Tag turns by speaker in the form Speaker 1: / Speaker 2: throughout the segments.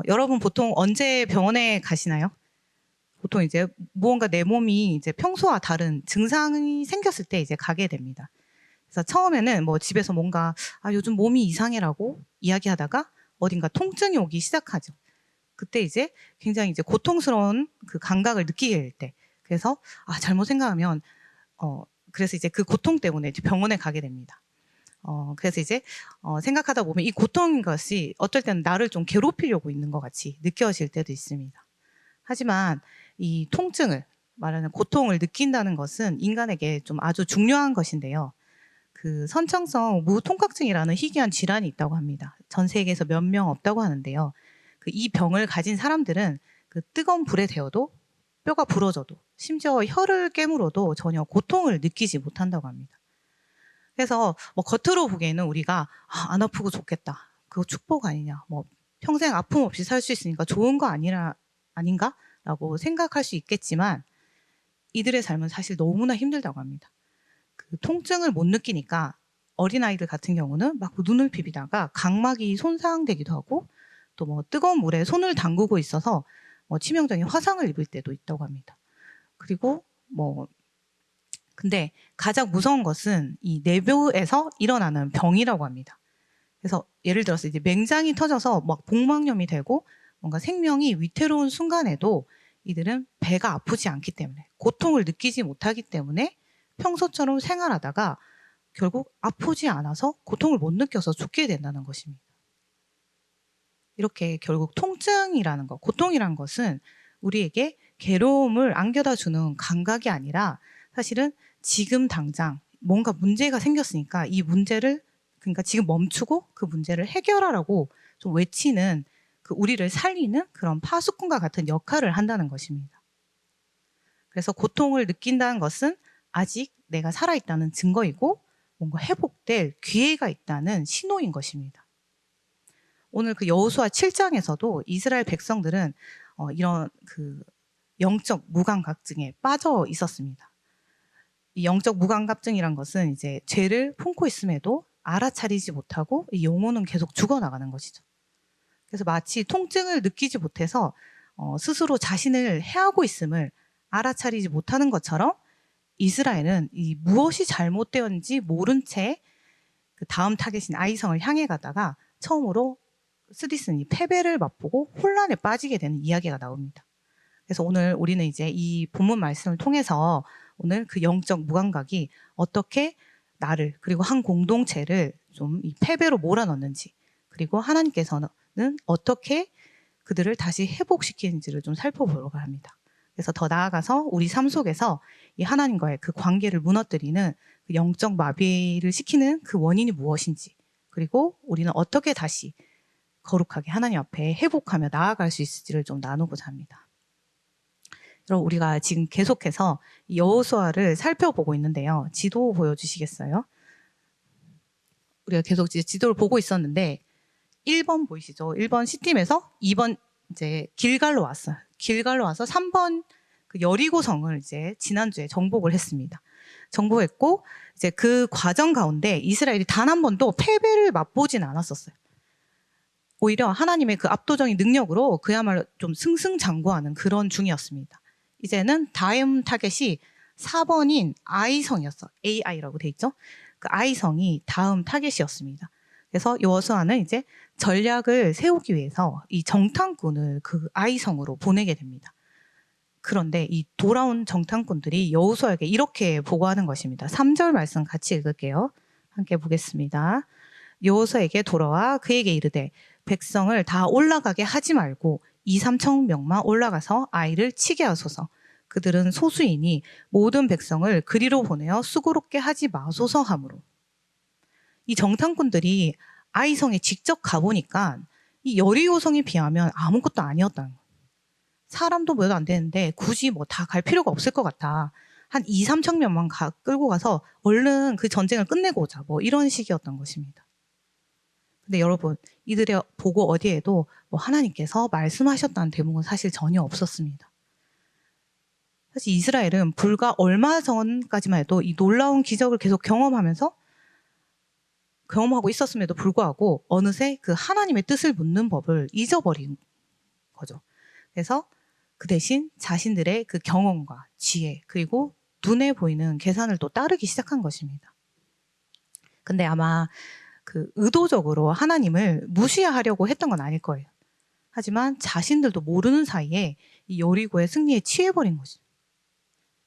Speaker 1: 여러분 보통 언제 병원에 가시나요? 보통 이제 무언가 내 몸이 이제 평소와 다른 증상이 생겼을 때 이제 가게 됩니다. 그래서 처음에는 뭐 집에서 뭔가 요즘 몸이 이상해라고 이야기하다가 어딘가 통증이 오기 시작하죠. 그때 이제 굉장히 이제 고통스러운 그 감각을 느끼게 될 때. 그래서 잘못 생각하면 그래서 이제 그 고통 때문에 이제 병원에 가게 됩니다. 그래서 이제 생각하다 보면 이 고통인 것이 어떨 때는 나를 좀 괴롭히려고 있는 것 같이 느껴질 때도 있습니다. 하지만 이 통증을 말하는 고통을 느낀다는 것은 인간에게 좀 아주 중요한 것인데요. 그 선천성 무통각증이라는 희귀한 질환이 있다고 합니다. 전 세계에서 몇 명 없다고 하는데요. 이 병을 가진 사람들은 그 뜨거운 불에 데워도 뼈가 부러져도 심지어 혀를 깨물어도 전혀 고통을 느끼지 못한다고 합니다. 그래서 뭐 겉으로 보기에는 우리가 안 아프고 좋겠다. 그거 축복 아니냐. 뭐 평생 아픔 없이 살 수 있으니까 좋은 거 아닌가라고 생각할 수 있겠지만 이들의 삶은 사실 너무나 힘들다고 합니다. 그 통증을 못 느끼니까 어린아이들 같은 경우는 막 눈을 비비다가 각막이 손상되기도 하고 또 뭐 뜨거운 물에 손을 담그고 있어서 뭐 치명적인 화상을 입을 때도 있다고 합니다. 그리고 뭐 근데 가장 무서운 것은 이 내부에서 일어나는 병이라고 합니다. 그래서 예를 들어서 이제 맹장이 터져서 막 복막염이 되고 뭔가 생명이 위태로운 순간에도 이들은 배가 아프지 않기 때문에 고통을 느끼지 못하기 때문에 평소처럼 생활하다가 결국 아프지 않아서 고통을 못 느껴서 죽게 된다는 것입니다. 이렇게 결국 통증이라는 것, 고통이라는 것은 우리에게 괴로움을 안겨다 주는 감각이 아니라 사실은 지금 당장 뭔가 문제가 생겼으니까 이 문제를 그러니까 지금 멈추고 그 문제를 해결하라고 좀 외치는 그 우리를 살리는 그런 파수꾼과 같은 역할을 한다는 것입니다. 그래서 고통을 느낀다는 것은 아직 내가 살아있다는 증거이고 뭔가 회복될 기회가 있다는 신호인 것입니다. 오늘 그 여호수아 7장에서도 이스라엘 백성들은 이런 그 영적 무감각증에 빠져 있었습니다. 이 영적 무감각증이란 것은 이제 죄를 품고 있음에도 알아차리지 못하고 이 영혼은 계속 죽어나가는 것이죠. 그래서 마치 통증을 느끼지 못해서 스스로 자신을 해하고 있음을 알아차리지 못하는 것처럼 이스라엘은 이 무엇이 잘못되었는지 모른 채 그 다음 타겟인 아이성을 향해 가다가 처음으로 스디슨이 패배를 맛보고 혼란에 빠지게 되는 이야기가 나옵니다. 그래서 오늘 우리는 이제 이 본문 말씀을 통해서 오늘 그 영적 무감각이 어떻게 나를 그리고 한 공동체를 좀 이 패배로 몰아넣는지 그리고 하나님께서는 어떻게 그들을 다시 회복시키는지를 좀 살펴보려고 합니다. 그래서 더 나아가서 우리 삶 속에서 이 하나님과의 그 관계를 무너뜨리는 그 영적 마비를 시키는 그 원인이 무엇인지 그리고 우리는 어떻게 다시 거룩하게 하나님 앞에 회복하며 나아갈 수 있을지를 좀 나누고자 합니다. 여러분 우리가 지금 계속해서 여호수아를 살펴보고 있는데요. 지도 보여주시겠어요? 우리가 계속 이제 지도를 보고 있었는데 1번 보이시죠? 1번 시팀에서 2번 이제 길갈로 왔어요. 길갈로 와서 3번 그 여리고성을 이제 지난주에 정복을 했습니다. 정복했고 이제 그 과정 가운데 이스라엘이 단 한 번도 패배를 맛보진 않았었어요. 오히려 하나님의 그 압도적인 능력으로 그야말로 좀 승승장구하는 그런 중이었습니다. 이제는 다음 타겟이 4번인 아이성이었어. AI라고 돼 있죠. 그 아이성이 다음 타겟이었습니다. 그래서 여호수아는 이제 전략을 세우기 위해서 이 정탐꾼을 그 아이성으로 보내게 됩니다. 그런데 이 돌아온 정탐꾼들이 여호수아에게 이렇게 보고하는 것입니다. 3절 말씀 같이 읽을게요. 함께 보겠습니다. 여호수아에게 돌아와 그에게 이르되 백성을 다 올라가게 하지 말고 2-3천 명만 올라가서 아이를 치게 하소서. 그들은 소수이니 모든 백성을 그리로 보내어 수고롭게 하지 마소서 하므로. 이 정탐꾼들이 아이성에 직접 가보니까 이 여리고성에 비하면 아무것도 아니었다는 거예요. 사람도 몇 안 되는데 굳이 뭐 다 갈 필요가 없을 것 같아. 한 2-3천 명만 끌고 가서 얼른 그 전쟁을 끝내고 오자. 뭐 이런 식이었던 것입니다. 근데 여러분, 이들의 보고 어디에도 뭐 하나님께서 말씀하셨다는 대목은 사실 전혀 없었습니다. 사실 이스라엘은 불과 얼마 전까지만 해도 이 놀라운 기적을 계속 경험하고 있었음에도 불구하고 어느새 그 하나님의 뜻을 묻는 법을 잊어버린 거죠. 그래서 그 대신 자신들의 그 경험과 지혜 그리고 눈에 보이는 계산을 또 따르기 시작한 것입니다. 근데 아마 그 의도적으로 하나님을 무시하려고 했던 건 아닐 거예요. 하지만 자신들도 모르는 사이에 이 여리고의 승리에 취해버린 거죠.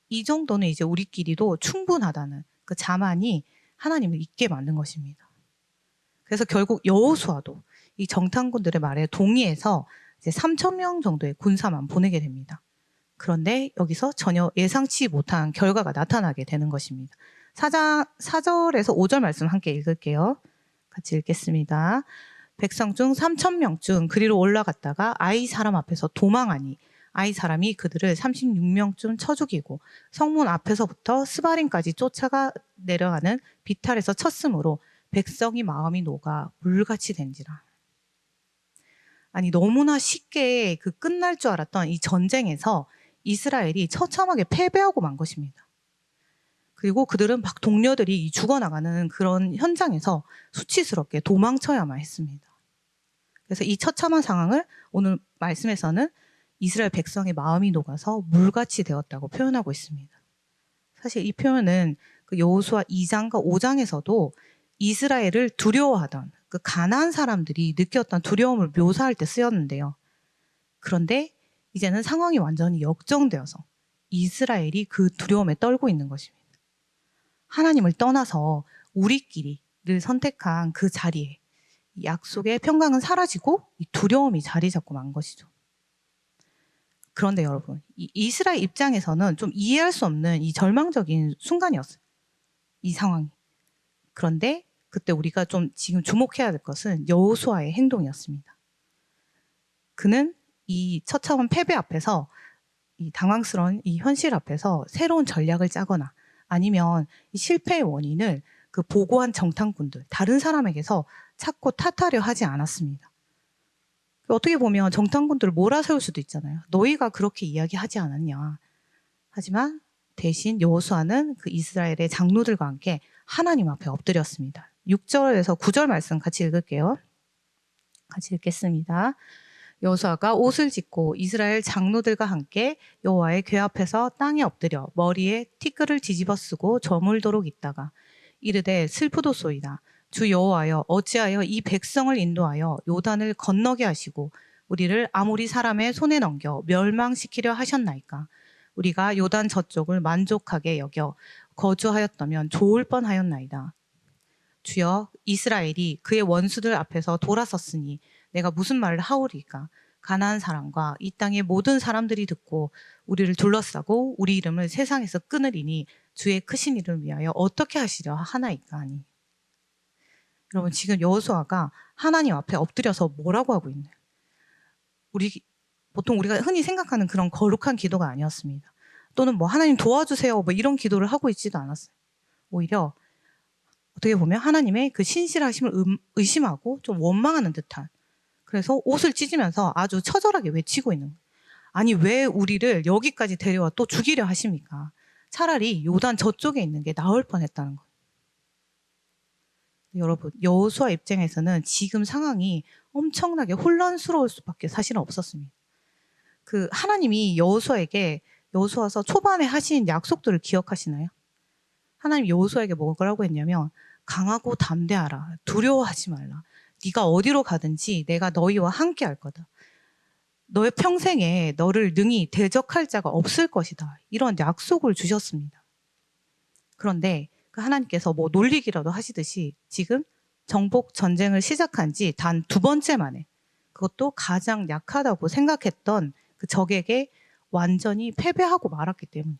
Speaker 1: 이 정도는 이제 우리끼리도 충분하다는 그 자만이 하나님을 잊게 만든 것입니다. 그래서 결국 여호수아도 이 정탐꾼들의 말에 동의해서 이제 3,000명 정도의 군사만 보내게 됩니다. 그런데 여기서 전혀 예상치 못한 결과가 나타나게 되는 것입니다. 4절에서 5절 말씀 함께 읽을게요. 같이 읽겠습니다. 백성 중 3,000명 중 그리로 올라갔다가 아이 사람 앞에서 도망하니 아이 사람이 그들을 36명쯤 쳐 죽이고 성문 앞에서부터 스바림까지 쫓아가 내려가는 비탈에서 쳤으므로 백성이 마음이 녹아 물같이 된지라. 아니 너무나 쉽게 그 끝날 줄 알았던 이 전쟁에서 이스라엘이 처참하게 패배하고 만 것입니다. 그리고 그들은 막 동료들이 죽어나가는 그런 현장에서 수치스럽게 도망쳐야만 했습니다. 그래서 이 처참한 상황을 오늘 말씀에서는 이스라엘 백성의 마음이 녹아서 물같이 되었다고 표현하고 있습니다. 사실 이 표현은 그 여호수아 2장과 5장에서도 이스라엘을 두려워하던 그 가나안 사람들이 느꼈던 두려움을 묘사할 때 쓰였는데요. 그런데 이제는 상황이 완전히 역정되어서 이스라엘이 그 두려움에 떨고 있는 것입니다. 하나님을 떠나서 우리끼리를 선택한 그 자리에 약속의 평강은 사라지고 이 두려움이 자리 잡고 만 것이죠. 그런데 여러분, 이 이스라엘 입장에서는 좀 이해할 수 없는 이 절망적인 순간이었어요. 이 상황이. 그런데 그때 우리가 좀 지금 주목해야 될 것은 여호수아의 행동이었습니다. 그는 이 처참한 패배 앞에서 이 당황스러운 이 현실 앞에서 새로운 전략을 짜거나 아니면 이 실패의 원인을 그 보고한 정탐꾼들, 다른 사람에게서 찾고 탓하려 하지 않았습니다. 어떻게 보면 정탐꾼들을 몰아세울 수도 있잖아요. 너희가 그렇게 이야기하지 않았냐. 하지만 대신 여호수아는 그 이스라엘의 장로들과 함께 하나님 앞에 엎드렸습니다. 6절에서 9절 말씀 같이 읽을게요. 같이 읽겠습니다. 여호수아가 옷을 찢고 이스라엘 장로들과 함께 여호와의 궤 앞에서 땅에 엎드려 머리에 티끌을 뒤집어 쓰고 저물도록 있다가 이르되 슬프도소이다. 주 여호와여 어찌하여 이 백성을 인도하여 요단을 건너게 하시고 우리를 아모리 사람의 손에 넘겨 멸망시키려 하셨나이까. 우리가 요단 저쪽을 만족하게 여겨 거주하였다면 좋을 뻔하였나이다. 주여 이스라엘이 그의 원수들 앞에서 돌아섰으니 내가 무슨 말을 하오리까. 가나안 사람과 이 땅의 모든 사람들이 듣고 우리를 둘러싸고 우리 이름을 세상에서 끊으리니 주의 크신 이름을 위하여 어떻게 하시려 하나이까 하니. 여러분 지금 여호수아가 하나님 앞에 엎드려서 뭐라고 하고 있나요? 보통 우리가 흔히 생각하는 그런 거룩한 기도가 아니었습니다. 또는 뭐 하나님 도와주세요 뭐 이런 기도를 하고 있지도 않았어요. 오히려 어떻게 보면 하나님의 그 신실하심을 의심하고 좀 원망하는 듯한, 그래서 옷을 찢으면서 아주 처절하게 외치고 있는 거예요. 아니 왜 우리를 여기까지 데려와 또 죽이려 하십니까? 차라리 요단 저쪽에 있는 게 나을 뻔했다는 거예요. 여러분 여호수아 입장에서는 지금 상황이 엄청나게 혼란스러울 수밖에 사실은 없었습니다. 그 하나님이 여호수아서 초반에 하신 약속들을 기억하시나요? 하나님 여호수아에게 뭐라고 했냐면 강하고 담대하라. 두려워하지 말라. 네가 어디로 가든지 내가 너희와 함께 할 거다. 너의 평생에 너를 능히 대적할 자가 없을 것이다. 이런 약속을 주셨습니다. 그런데 그 하나님께서 뭐 놀리기라도 하시듯이 지금 정복 전쟁을 시작한 지 단 2번째 만에 그것도 가장 약하다고 생각했던 그 적에게 완전히 패배하고 말았기 때문에.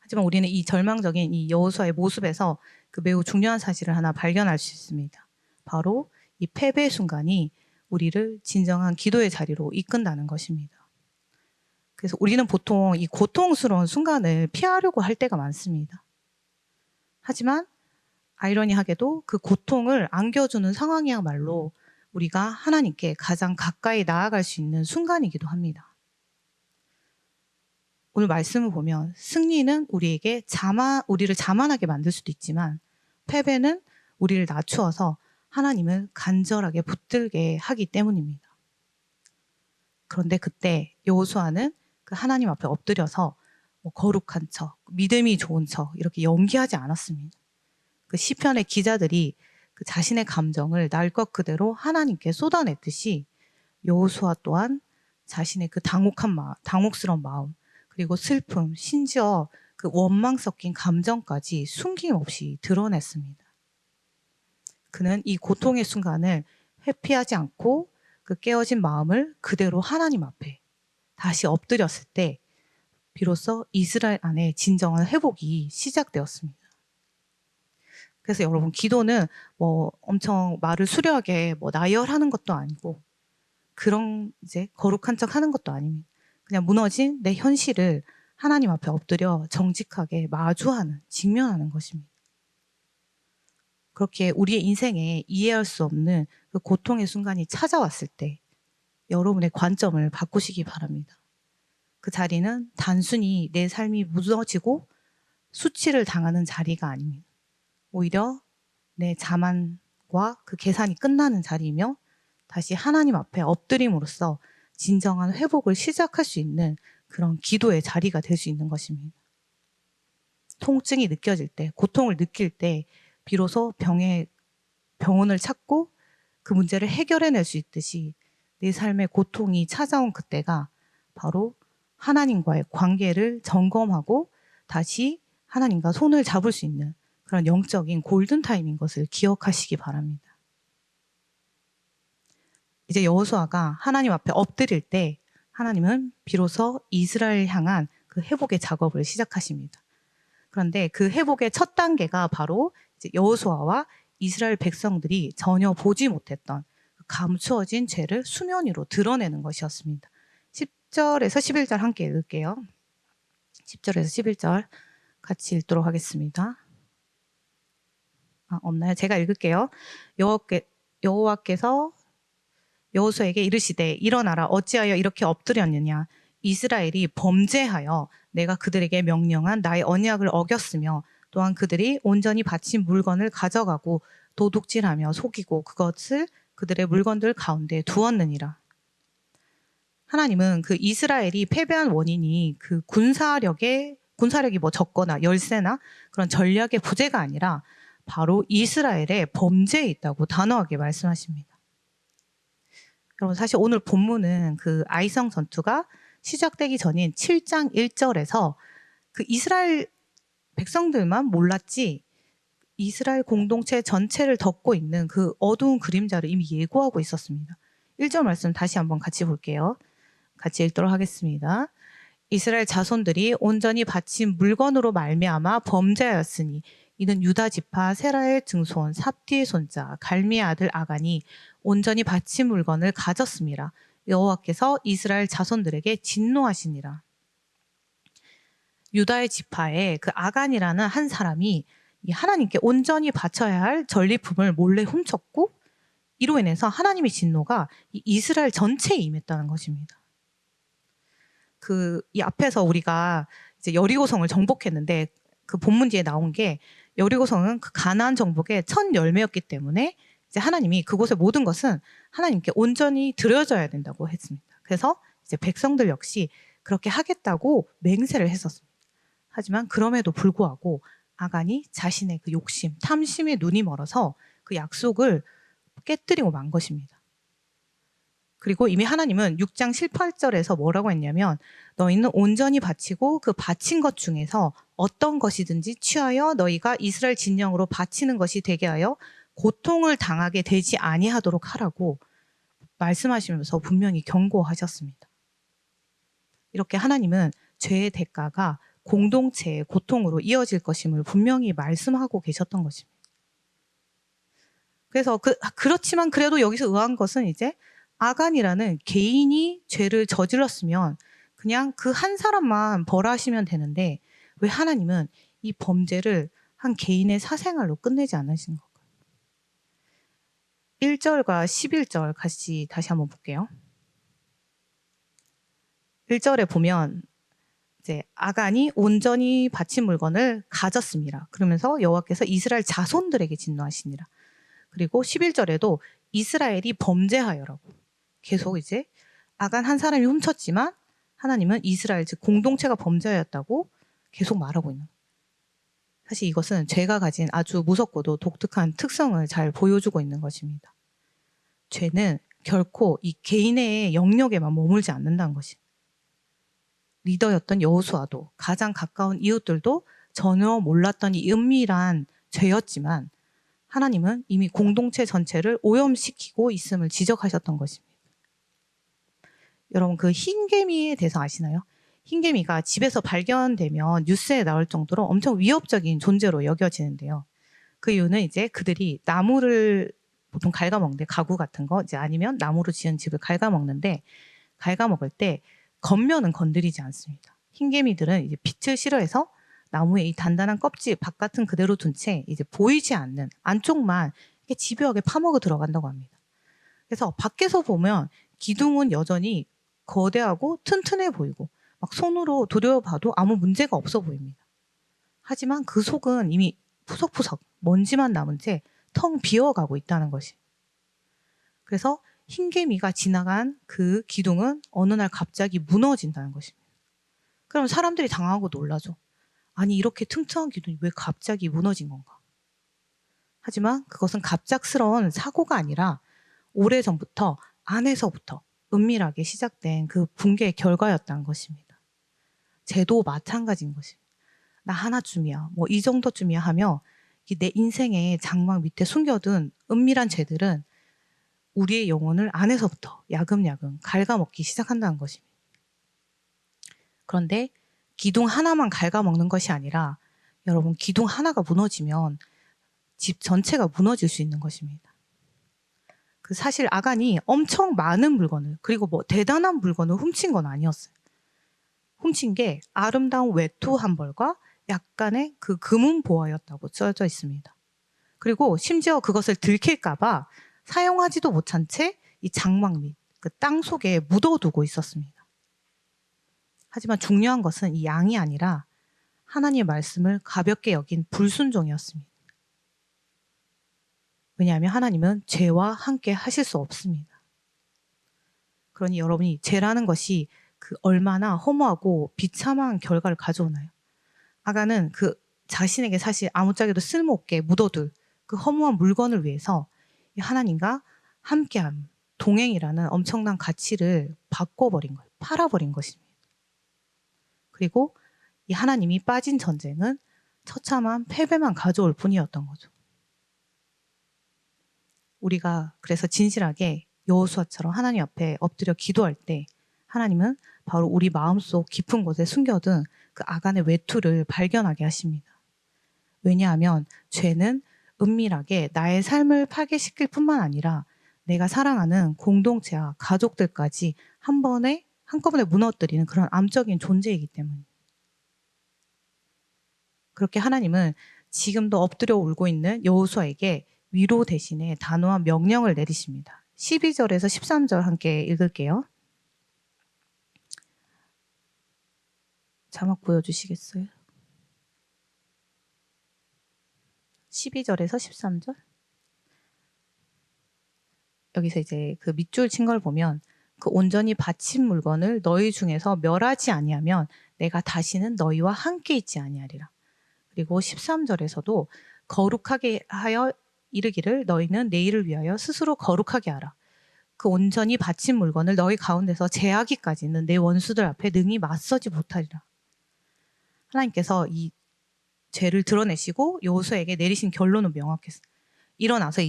Speaker 1: 하지만 우리는 이 절망적인 이 여호수아의 모습에서 그 매우 중요한 사실을 하나 발견할 수 있습니다. 바로 이 패배의 순간이 우리를 진정한 기도의 자리로 이끈다는 것입니다. 그래서 우리는 보통 이 고통스러운 순간을 피하려고 할 때가 많습니다. 하지만 아이러니하게도 그 고통을 안겨주는 상황이야말로 우리가 하나님께 가장 가까이 나아갈 수 있는 순간이기도 합니다. 오늘 말씀을 보면 승리는 우리를 자만하게 만들 수도 있지만 패배는 우리를 낮추어서 하나님을 간절하게 붙들게 하기 때문입니다. 그런데 그때 여호수아는 그 하나님 앞에 엎드려서 뭐 거룩한 척, 믿음이 좋은 척 이렇게 연기하지 않았습니다. 그 시편의 기자들이 그 자신의 감정을 날 것 그대로 하나님께 쏟아냈듯이 여호수아 또한 자신의 그 당혹스러운 마음, 그리고 슬픔, 심지어 그 원망 섞인 감정까지 숨김없이 드러냈습니다. 그는 이 고통의 순간을 회피하지 않고 그 깨어진 마음을 그대로 하나님 앞에 다시 엎드렸을 때 비로소 이스라엘 안에 진정한 회복이 시작되었습니다. 그래서 여러분, 기도는 뭐 엄청 말을 수려하게 뭐 나열하는 것도 아니고 그런 이제 거룩한 척 하는 것도 아닙니다. 그냥 무너진 내 현실을 하나님 앞에 엎드려 정직하게 마주하는, 직면하는 것입니다. 그렇게 우리의 인생에 이해할 수 없는 그 고통의 순간이 찾아왔을 때 여러분의 관점을 바꾸시기 바랍니다. 그 자리는 단순히 내 삶이 무너지고 수치를 당하는 자리가 아닙니다. 오히려 내 자만과 그 계산이 끝나는 자리이며 다시 하나님 앞에 엎드림으로써 진정한 회복을 시작할 수 있는 그런 기도의 자리가 될 수 있는 것입니다. 통증이 느껴질 때, 고통을 느낄 때 비로소 병원을 찾고 그 문제를 해결해낼 수 있듯이 내 삶의 고통이 찾아온 그때가 바로 하나님과의 관계를 점검하고 다시 하나님과 손을 잡을 수 있는 그런 영적인 골든타임인 것을 기억하시기 바랍니다. 이제 여호수아가 하나님 앞에 엎드릴 때 하나님은 비로소 이스라엘 향한 그 회복의 작업을 시작하십니다. 그런데 그 회복의 첫 단계가 바로 이제 여호수아와 이스라엘 백성들이 전혀 보지 못했던 감추어진 죄를 수면 위로 드러내는 것이었습니다. 10절에서 11절 함께 읽을게요. 10절에서 11절 같이 읽도록 하겠습니다. 없나요? 제가 읽을게요. 여호와께서 여호수아에게 이르시되 일어나라, 어찌하여 이렇게 엎드렸느냐. 이스라엘이 범죄하여 내가 그들에게 명령한 나의 언약을 어겼으며 또한 그들이 온전히 바친 물건을 가져가고 도둑질하며 속이고 그것을 그들의 물건들 가운데 두었느니라. 하나님은 그 이스라엘이 패배한 원인이 그 군사력이 뭐 적거나 열세나 그런 전략의 부재가 아니라 바로 이스라엘의 범죄에 있다고 단호하게 말씀하십니다. 여러분, 사실 오늘 본문은 그 아이성 전투가 시작되기 전인 7장 1절에서 그 이스라엘 백성들만 몰랐지 이스라엘 공동체 전체를 덮고 있는 그 어두운 그림자를 이미 예고하고 있었습니다. 1절 말씀 다시 한번 같이 볼게요. 같이 읽도록 하겠습니다. 이스라엘 자손들이 온전히 바친 물건으로 말미암아 범죄하였으니 이는 유다 지파 세라의 증손 삽디의 손자 갈미의 아들 아간이 온전히 바친 물건을 가졌습니다. 여호와께서 이스라엘 자손들에게 진노하시니라. 유다의 지파에 그 아간이라는 한 사람이 하나님께 온전히 바쳐야 할 전리품을 몰래 훔쳤고 이로 인해서 하나님의 진노가 이스라엘 전체에 임했다는 것입니다. 이 앞에서 우리가 이제 여리고성을 정복했는데 그 본문 뒤에 나온 게 여리고성은 그 가나안 정복의 첫 열매였기 때문에 이제 하나님이 그곳의 모든 것은 하나님께 온전히 드려져야 된다고 했습니다. 그래서 이제 백성들 역시 그렇게 하겠다고 맹세를 했었습니다. 하지만 그럼에도 불구하고 아간이 자신의 그 욕심, 탐심에 눈이 멀어서 그 약속을 깨뜨리고 만 것입니다. 그리고 이미 하나님은 6장 7, 8절에서 뭐라고 했냐면 너희는 온전히 바치고 그 바친 것 중에서 어떤 것이든지 취하여 너희가 이스라엘 진영으로 바치는 것이 되게 하여 고통을 당하게 되지 아니하도록 하라고 말씀하시면서 분명히 경고하셨습니다. 이렇게 하나님은 죄의 대가가 공동체의 고통으로 이어질 것임을 분명히 말씀하고 계셨던 것입니다. 그래서 그렇지만 그래도 여기서 의아한 것은 이제 아간이라는 개인이 죄를 저질렀으면 그냥 그 한 사람만 벌하시면 되는데 왜 하나님은 이 범죄를 한 개인의 사생활로 끝내지 않으신 걸까요? 1절과 11절 같이 다시 한번 볼게요. 1절에 보면 이제 아간이 온전히 바친 물건을 가졌습니다. 그러면서 여호와께서 이스라엘 자손들에게 진노하시니라. 그리고 11절에도 이스라엘이 범죄하여라고 계속 이제 아간 한 사람이 훔쳤지만 하나님은 이스라엘 즉 공동체가 범죄하였다고 계속 말하고 있는 거예요. 사실 이것은 죄가 가진 아주 무섭고도 독특한 특성을 잘 보여주고 있는 것입니다. 죄는 결코 이 개인의 영역에만 머물지 않는다는 것이. 리더였던 여호수아도 가장 가까운 이웃들도 전혀 몰랐던 이 은밀한 죄였지만 하나님은 이미 공동체 전체를 오염시키고 있음을 지적하셨던 것입니다. 여러분 그 흰개미에 대해서 아시나요? 흰개미가 집에서 발견되면 뉴스에 나올 정도로 엄청 위협적인 존재로 여겨지는데요. 그 이유는 이제 그들이 나무를 보통 갉아먹는데 가구 같은 거 이제 아니면 나무로 지은 집을 갉아먹는데 갉아먹을 때 겉면은 건드리지 않습니다. 흰개미들은 이제 빛을 싫어해서 나무의 이 단단한 껍질 바깥은 그대로 둔 채 이제 보이지 않는 안쪽만 이렇게 집요하게 파먹어 들어간다고 합니다. 그래서 밖에서 보면 기둥은 여전히 거대하고 튼튼해 보이고 막 손으로 들여봐도 아무 문제가 없어 보입니다. 하지만 그 속은 이미 푸석푸석 먼지만 남은 채 텅 비어가고 있다는 것이. 그래서 흰개미가 지나간 그 기둥은 어느 날 갑자기 무너진다는 것입니다. 그럼 사람들이 당황하고 놀라죠. 아니 이렇게 튼튼한 기둥이 왜 갑자기 무너진 건가? 하지만 그것은 갑작스러운 사고가 아니라 오래전부터 안에서부터 은밀하게 시작된 그 붕괴의 결과였다는 것입니다. 죄도 마찬가지인 것입니다. 나 하나쯤이야, 뭐 이 정도쯤이야 하며 내 인생의 장막 밑에 숨겨둔 은밀한 죄들은 우리의 영혼을 안에서부터 야금야금 갉아먹기 시작한다는 것입니다. 그런데 기둥 하나만 갉아먹는 것이 아니라 여러분 기둥 하나가 무너지면 집 전체가 무너질 수 있는 것입니다. 그 사실 아간이 엄청 많은 물건을 그리고 뭐 대단한 물건을 훔친 건 아니었어요. 훔친 게 아름다운 외투 한 벌과 약간의 그 금은 보화였다고 써져 있습니다. 그리고 심지어 그것을 들킬까봐 사용하지도 못한 채 이 장막 및 그 땅 속에 묻어두고 있었습니다. 하지만 중요한 것은 이 양이 아니라 하나님의 말씀을 가볍게 여긴 불순종이었습니다. 왜냐하면 하나님은 죄와 함께 하실 수 없습니다. 그러니 여러분이 죄라는 것이 그 얼마나 허무하고 비참한 결과를 가져오나요? 아간은 그 자신에게 사실 아무짝에도 쓸모없게 묻어둘 그 허무한 물건을 위해서 하나님과 함께함, 동행이라는 엄청난 가치를 바꿔버린 거예요. 팔아버린 것입니다. 그리고 이 하나님이 빠진 전쟁은 처참한 패배만 가져올 뿐이었던 거죠. 우리가 그래서 진실하게 여호수아처럼 하나님 앞에 엎드려 기도할 때 하나님은 바로 우리 마음속 깊은 곳에 숨겨둔 그 아간의 외투를 발견하게 하십니다. 왜냐하면 죄는 은밀하게 나의 삶을 파괴시킬 뿐만 아니라 내가 사랑하는 공동체와 가족들까지 한꺼번에 무너뜨리는 그런 암적인 존재이기 때문입니다. 그렇게 하나님은 지금도 엎드려 울고 있는 여호수아에게 위로 대신에 단호한 명령을 내리십니다. 12절에서 13절 함께 읽을게요. 자막 보여주시겠어요? 12절에서 13절. 여기서 이제 그 밑줄 친 걸 보면 그 온전히 바친 물건을 너희 중에서 멸하지 아니하면 내가 다시는 너희와 함께 있지 아니하리라. 그리고 13절에서도 거룩하게 하여 이르기를 너희는 내일을 위하여 스스로 거룩하게 하라. 그 온전히 바친 물건을 너희 가운데서 제하기까지는 내 원수들 앞에 능히 맞서지 못하리라. 하나님께서 이 죄를 드러내시고 여호수아에게 내리신 결론은 명확했어요. 일어나서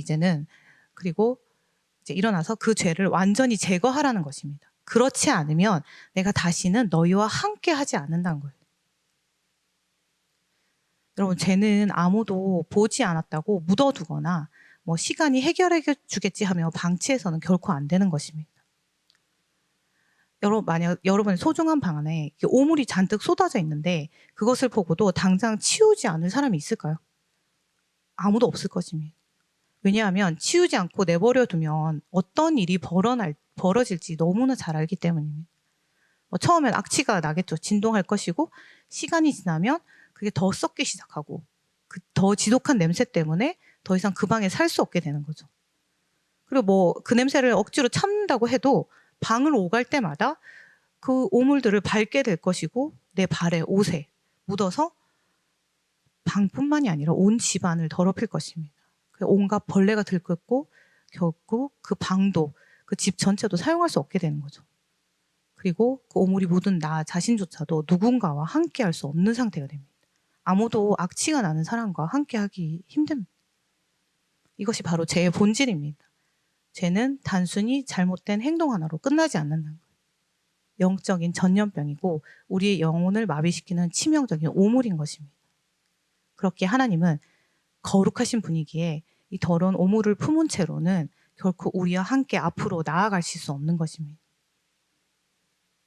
Speaker 1: 일어나서 그 죄를 완전히 제거하라는 것입니다. 그렇지 않으면 내가 다시는 너희와 함께 하지 않는다는 거예요. 여러분 죄는 아무도 보지 않았다고 묻어두거나 뭐 시간이 해결해 주겠지 하며 방치해서는 결코 안 되는 것입니다. 만약 여러분의 소중한 방 안에 오물이 잔뜩 쏟아져 있는데 그것을 보고도 당장 치우지 않을 사람이 있을까요? 아무도 없을 것입니다. 왜냐하면 치우지 않고 내버려 두면 어떤 일이 벌어질지 너무나 잘 알기 때문입니다. 처음엔 악취가 나겠죠. 진동할 것이고 시간이 지나면 그게 더 썩기 시작하고 그 더 지독한 냄새 때문에 더 이상 그 방에 살 수 없게 되는 거죠. 그리고 뭐 그 냄새를 억지로 참는다고 해도 방을 오갈 때마다 그 오물들을 밟게 될 것이고 내 발에 옷에 묻어서 방뿐만이 아니라 온 집안을 더럽힐 것입니다. 온갖 벌레가 들끓고 결국 그 방도 그 집 전체도 사용할 수 없게 되는 거죠. 그리고 그 오물이 묻은 나 자신조차도 누군가와 함께 할 수 없는 상태가 됩니다. 아무도 악취가 나는 사람과 함께 하기 힘듭니다. 이것이 바로 죄의 본질입니다. 죄는 단순히 잘못된 행동 하나로 끝나지 않는다는 거예요. 영적인 전염병이고 우리의 영혼을 마비시키는 치명적인 오물인 것입니다. 그렇게 하나님은 거룩하신 분이기에 이 더러운 오물을 품은 채로는 결코 우리와 함께 앞으로 나아가실 수 없는 것입니다.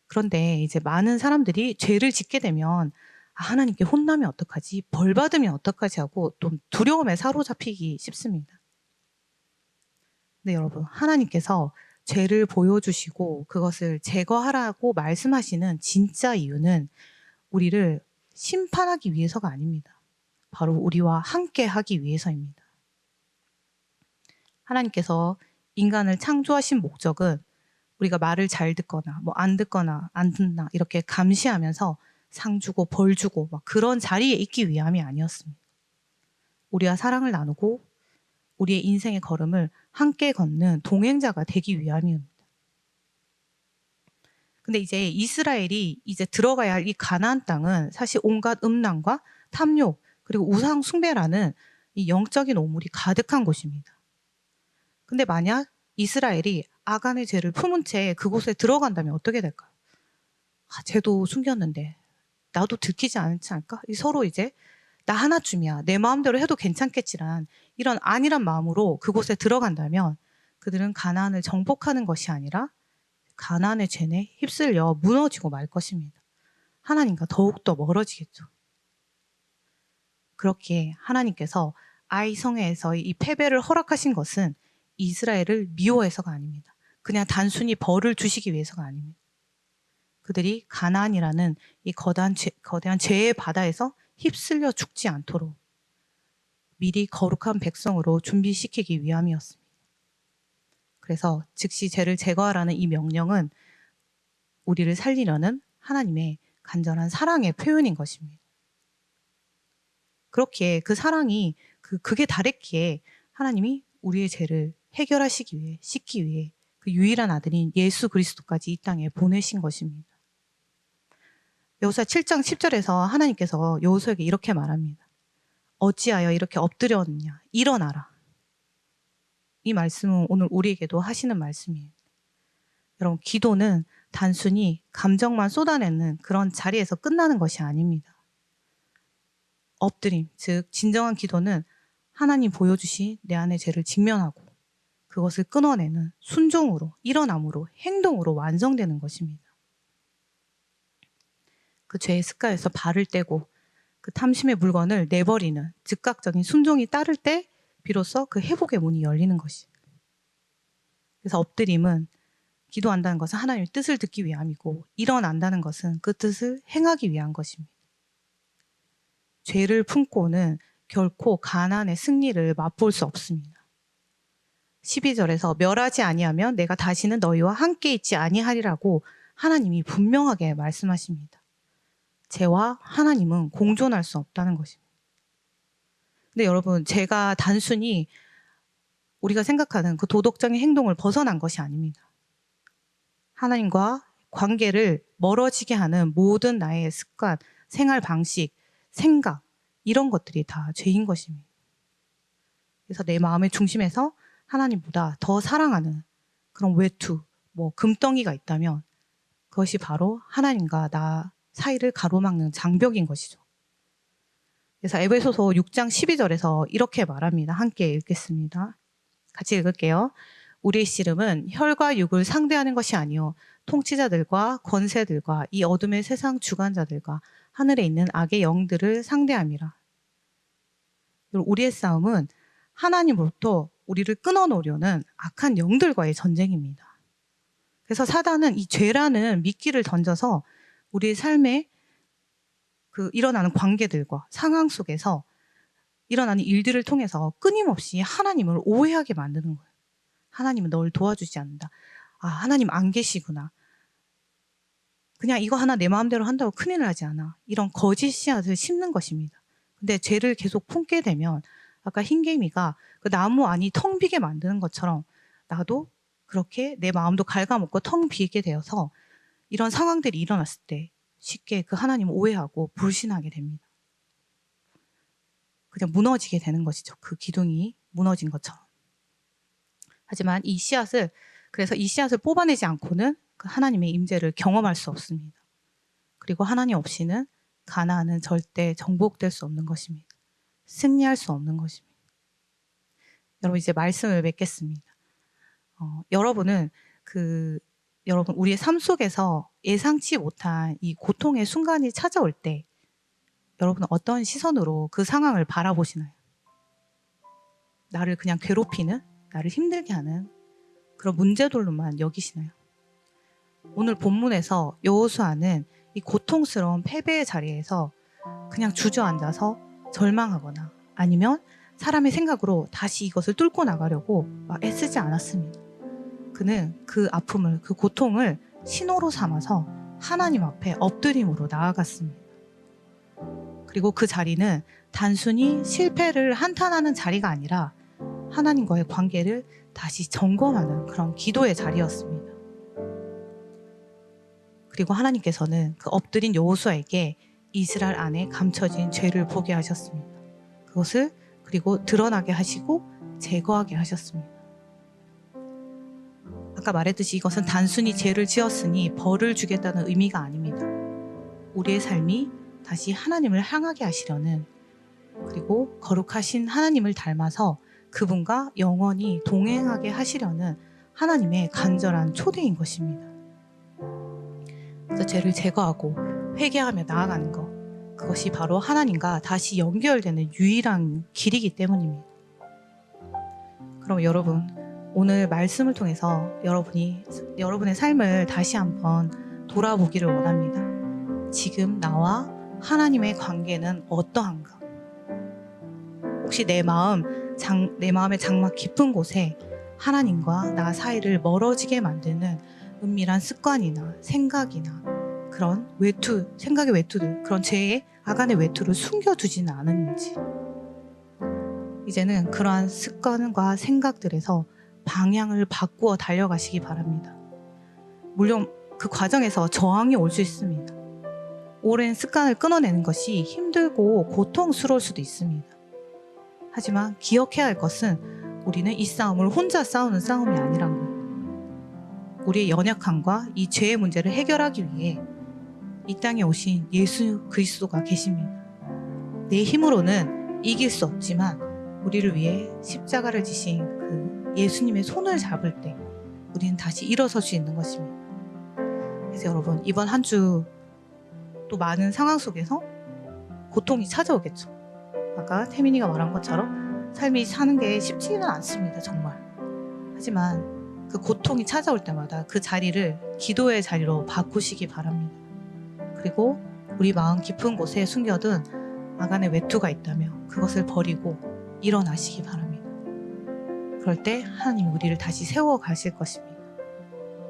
Speaker 1: 그런데 이제 많은 사람들이 죄를 짓게 되면 하나님께 혼나면 어떡하지? 벌 받으면 어떡하지? 하고 또 두려움에 사로잡히기 쉽습니다. 근데 여러분, 하나님께서 죄를 보여주시고 그것을 제거하라고 말씀하시는 진짜 이유는 우리를 심판하기 위해서가 아닙니다. 바로 우리와 함께 하기 위해서입니다. 하나님께서 인간을 창조하신 목적은 우리가 말을 잘 듣거나 뭐 안 듣거나 안 듣나 이렇게 감시하면서 상 주고 벌 주고 막 그런 자리에 있기 위함이 아니었습니다. 우리와 사랑을 나누고 우리의 인생의 걸음을 함께 걷는 동행자가 되기 위함이옵니다. 근데 이제 이스라엘이 이제 들어가야 할 이 가나안 땅은 사실 온갖 음란과 탐욕 그리고 우상 숭배라는 이 영적인 오물이 가득한 곳입니다. 근데 만약 이스라엘이 아간의 죄를 품은 채 그곳에 들어간다면 어떻게 될까요? 쟤도 숨겼는데 나도 들키지 않지 않을까? 서로 이제 나 하나쯤이야. 내 마음대로 해도 괜찮겠지란 이런 안일한 마음으로 그곳에 들어간다면 그들은 가나안을 정복하는 것이 아니라 가나안의 죄에 휩쓸려 무너지고 말 것입니다. 하나님과 더욱더 멀어지겠죠. 그렇기에 하나님께서 아이 성회에서의 이 패배를 허락하신 것은 이스라엘을 미워해서가 아닙니다. 그냥 단순히 벌을 주시기 위해서가 아닙니다. 그들이 가나안이라는 이 거대한 죄의 바다에서 휩쓸려 죽지 않도록 미리 거룩한 백성으로 준비시키기 위함이었습니다. 그래서 즉시 죄를 제거하라는 이 명령은 우리를 살리려는 하나님의 간절한 사랑의 표현인 것입니다. 그렇기에 그 사랑이 그게 다랬기에 하나님이 우리의 죄를 해결하시기 위해 씻기 위해 그 유일한 아들인 예수 그리스도까지 이 땅에 보내신 것입니다. 여호수아 7장 10절에서 하나님께서 여호수아에게 이렇게 말합니다. 어찌하여 이렇게 엎드렸느냐? 일어나라. 이 말씀은 오늘 우리에게도 하시는 말씀이에요. 여러분, 기도는 단순히 감정만 쏟아내는 그런 자리에서 끝나는 것이 아닙니다. 엎드림, 즉 진정한 기도는 하나님 보여주신 내 안의 죄를 직면하고 그것을 끊어내는 순종으로, 일어남으로, 행동으로 완성되는 것입니다. 그 죄의 습관에서 발을 떼고 그 탐심의 물건을 내버리는 즉각적인 순종이 따를 때 비로소 그 회복의 문이 열리는 것이에요. 그래서 엎드림은 기도한다는 것은 하나님의 뜻을 듣기 위함이고 일어난다는 것은 그 뜻을 행하기 위한 것입니다. 죄를 품고는 결코 가나안의 승리를 맛볼 수 없습니다. 12절에서 멸하지 아니하면 내가 다시는 너희와 함께 있지 아니하리라고 하나님이 분명하게 말씀하십니다. 죄와 하나님은 공존할 수 없다는 것입니다. 근데 여러분, 죄가 단순히 우리가 생각하는 그 도덕적인 행동을 벗어난 것이 아닙니다. 하나님과 관계를 멀어지게 하는 모든 나의 습관, 생활 방식, 생각 이런 것들이 다 죄인 것입니다. 그래서 내 마음의 중심에서 하나님보다 더 사랑하는 그런 외투, 금덩이가 있다면 그것이 바로 하나님과 나 사이를 가로막는 장벽인 것이죠. 그래서 에베소서 6장 12절에서 이렇게 말합니다. 함께 읽겠습니다. 같이 읽을게요. 우리의 씨름은 혈과 육을 상대하는 것이 아니요 통치자들과 권세들과 이 어둠의 세상 주관자들과 하늘에 있는 악의 영들을 상대함이라. 우리의 싸움은 하나님으로부터 우리를 끊어놓으려는 악한 영들과의 전쟁입니다. 그래서 사단은 이 죄라는 미끼를 던져서 우리의 삶에 일어나는 관계들과 상황 속에서 일어나는 일들을 통해서 끊임없이 하나님을 오해하게 만드는 거예요. 하나님은 널 도와주지 않는다. 아, 하나님 안 계시구나. 그냥 이거 하나 내 마음대로 한다고 큰일 나지 않아. 이런 거짓 씨앗을 심는 것입니다. 근데 죄를 계속 품게 되면 아까 흰개미가 그 나무 안이 텅 비게 만드는 것처럼 나도 그렇게 내 마음도 갉아먹고 텅 비게 되어서 이런 상황들이 일어났을 때 쉽게 그 하나님을 오해하고 불신하게 됩니다. 그냥 무너지게 되는 것이죠. 그 기둥이 무너진 것처럼. 하지만 그래서 이 씨앗을 뽑아내지 않고는 그 하나님의 임재를 경험할 수 없습니다. 그리고 하나님 없이는 가나안은 절대 정복될 수 없는 것입니다. 승리할 수 없는 것입니다. 여러분 이제 말씀을 맺겠습니다. 여러분 우리의 삶 속에서 예상치 못한 이 고통의 순간이 찾아올 때 여러분은 어떤 시선으로 그 상황을 바라보시나요? 나를 그냥 괴롭히는, 나를 힘들게 하는 그런 문제들로만 여기시나요? 오늘 본문에서 여호수아는 이 고통스러운 패배의 자리에서 그냥 주저앉아서 절망하거나 아니면 사람의 생각으로 다시 이것을 뚫고 나가려고 막 애쓰지 않았습니다. 그는 그 아픔을, 그 고통을 신호로 삼아서 하나님 앞에 엎드림으로 나아갔습니다. 그리고 그 자리는 단순히 실패를 한탄하는 자리가 아니라 하나님과의 관계를 다시 점검하는 그런 기도의 자리였습니다. 그리고 하나님께서는 그 엎드린 여호수아에게 이스라엘 안에 감춰진 죄를 보게 하셨습니다. 그것을 그리고 드러나게 하시고 제거하게 하셨습니다. 아까 말했듯이 이것은 단순히 죄를 지었으니 벌을 주겠다는 의미가 아닙니다. 우리의 삶이 다시 하나님을 향하게 하시려는, 그리고 거룩하신 하나님을 닮아서 그분과 영원히 동행하게 하시려는 하나님의 간절한 초대인 것입니다. 그래서 죄를 제거하고 회개하며 나아가는 것, 그것이 바로 하나님과 다시 연결되는 유일한 길이기 때문입니다. 그럼 여러분, 오늘 말씀을 통해서 여러분의 삶을 다시 한번 돌아보기를 원합니다. 지금 나와 하나님의 관계는 어떠한가? 혹시 내 마음의 장막 깊은 곳에 하나님과 나 사이를 멀어지게 만드는 은밀한 습관이나 생각이나 그런 생각의 외투들, 그런 죄의 아간의 외투를 숨겨두지는 않았는지, 이제는 그러한 습관과 생각들에서 방향을 바꾸어 달려가시기 바랍니다. 물론 그 과정에서 저항이 올 수 있습니다. 오랜 습관을 끊어내는 것이 힘들고 고통스러울 수도 있습니다. 하지만 기억해야 할 것은 우리는 이 싸움을 혼자 싸우는 싸움이 아니란 거예요. 우리의 연약함과 이 죄의 문제를 해결하기 위해 이 땅에 오신 예수 그리스도가 계십니다. 내 힘으로는 이길 수 없지만 우리를 위해 십자가를 지신 그 예수님의 손을 잡을 때 우리는 다시 일어설 수 있는 것입니다. 그래서 여러분, 이번 한 주 또 많은 상황 속에서 고통이 찾아오겠죠. 아까 태민이가 말한 것처럼 삶이 사는 게 쉽지는 않습니다. 정말. 하지만 그 고통이 찾아올 때마다 그 자리를 기도의 자리로 바꾸시기 바랍니다. 그리고 우리 마음 깊은 곳에 숨겨둔 아간의 외투가 있다면 그것을 버리고 일어나시기 바랍니다. 그럴 때 하나님이 우리를 다시 세워 가실 것입니다.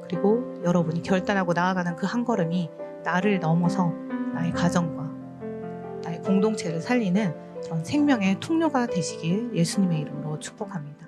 Speaker 1: 그리고 여러분이 결단하고 나아가는 그 한 걸음이 나를 넘어서 나의 가정과 나의 공동체를 살리는 그런 생명의 통로가 되시길 예수님의 이름으로 축복합니다.